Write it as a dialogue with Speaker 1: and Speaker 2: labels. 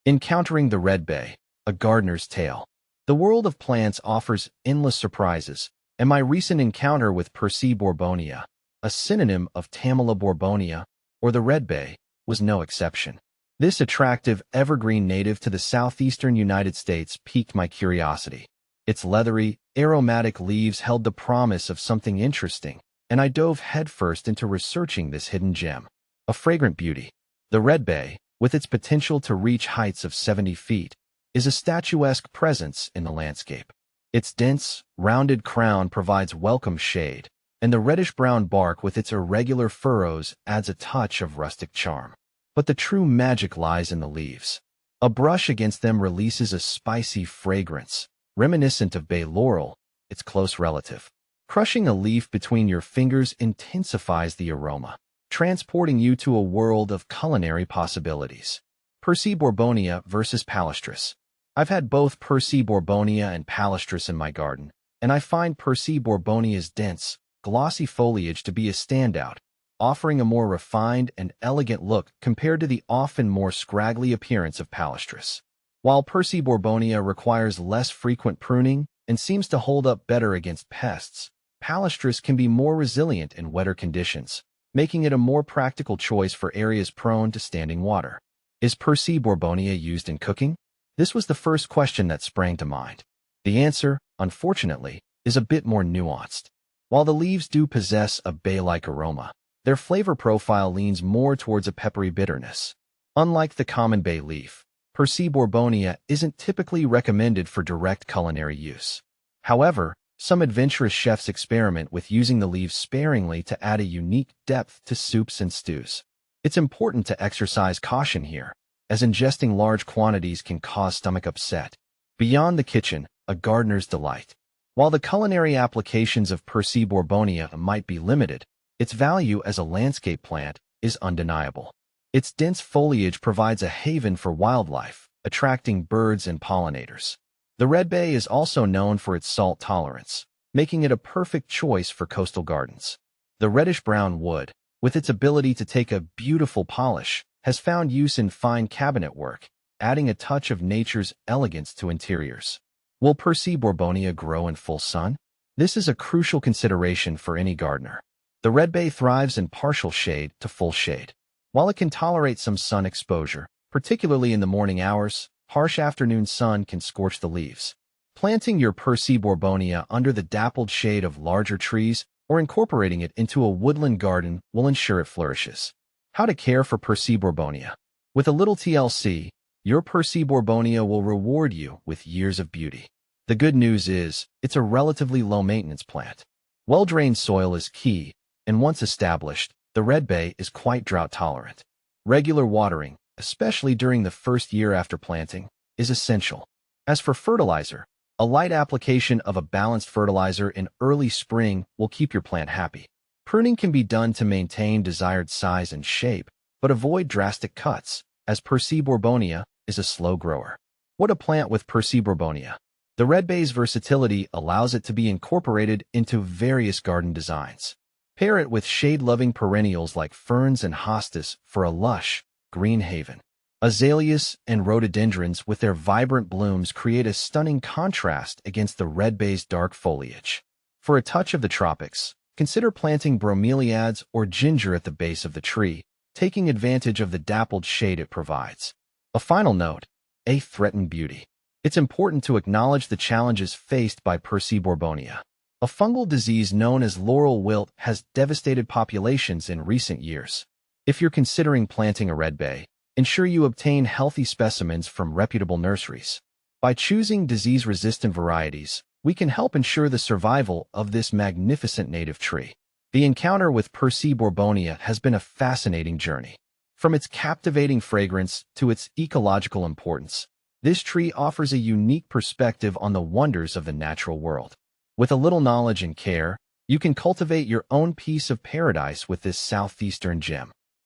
Speaker 1: Encountering the red bay, a gardener's tale. The world of plants offers endless surprises, and my recent encounter with Persea borbonia, a synonym of Tamala borbonia, or the red bay, was no exception. This attractive evergreen native to the southeastern United States piqued my curiosity. Its leathery, aromatic leaves held the promise of something interesting, and I dove headfirst into researching this hidden gem. A fragrant beauty. The red bay, with its potential to reach heights of 70 feet, is a statuesque presence in the landscape. Its dense, rounded crown provides welcome shade, and the reddish-brown bark with its irregular furrows adds a touch of rustic charm. But the true magic lies in the leaves. A brush against them releases a spicy fragrance, reminiscent of bay laurel, its close relative. Crushing a leaf between your fingers intensifies the aroma, transporting you to a world of culinary possibilities. Persea borbonia versus palustris. I've had both Persea borbonia and palustris in my garden, and I find Persea borbonia's dense, glossy foliage to be a standout, offering a more refined and elegant look compared to the often more scraggly appearance of palustris. While Persea borbonia requires less frequent pruning and seems to hold up better against pests, palustris can be more resilient in wetter conditions, making it a more practical choice for areas prone to standing water. Is Persea borbonia used in cooking? This was the first question that sprang to mind. The answer, unfortunately, is a bit more nuanced. While the leaves do possess a bay-like aroma, their flavor profile leans more towards a peppery bitterness. Unlike the common bay leaf, Persea borbonia isn't typically recommended for direct culinary use. However, some adventurous chefs experiment with using the leaves sparingly to add a unique depth to soups and stews. It's important to exercise caution here, as ingesting large quantities can cause stomach upset. Beyond the kitchen, a gardener's delight. While the culinary applications of Persea borbonia might be limited, its value as a landscape plant is undeniable. Its dense foliage provides a haven for wildlife, attracting birds and pollinators. The red bay is also known for its salt tolerance, making it a perfect choice for coastal gardens. The reddish-brown wood, with its ability to take a beautiful polish, has found use in fine cabinet work, adding a touch of nature's elegance to interiors. Will Persea borbonia grow in full sun? This is a crucial consideration for any gardener. The red bay thrives in partial shade to full shade. While it can tolerate some sun exposure, particularly in the morning hours, harsh afternoon sun can scorch the leaves. Planting your Persea borbonia under the dappled shade of larger trees or incorporating it into a woodland garden will ensure it flourishes. How to care for Persea borbonia. With a little TLC, your Persea borbonia will reward you with years of beauty. The good news is, it's a relatively low-maintenance plant. Well-drained soil is key, and once established, the red bay is quite drought-tolerant. Regular watering, especially during the first year after planting, is essential. As for fertilizer, a light application of a balanced fertilizer in early spring will keep your plant happy. Pruning can be done to maintain desired size and shape, but avoid drastic cuts, as Persea borbonia is a slow grower. What a plant with Persea borbonia! The red bay's versatility allows it to be incorporated into various garden designs. Pair it with shade-loving perennials like ferns and hostas for a lush, green haven. Azaleas and rhododendrons with their vibrant blooms create a stunning contrast against the red bay's dark foliage. For a touch of the tropics, consider planting bromeliads or ginger at the base of the tree, taking advantage of the dappled shade it provides. A final note, a threatened beauty. It's important to acknowledge the challenges faced by Persea borbonia. A fungal disease known as laurel wilt has devastated populations in recent years. If you're considering planting a red bay, ensure you obtain healthy specimens from reputable nurseries. By choosing disease-resistant varieties, we can help ensure the survival of this magnificent native tree. The encounter with Persea borbonia has been a fascinating journey. From its captivating fragrance to its ecological importance, this tree offers a unique perspective on the wonders of the natural world. With a little knowledge and care, you can cultivate your own piece of paradise with this southeastern gem.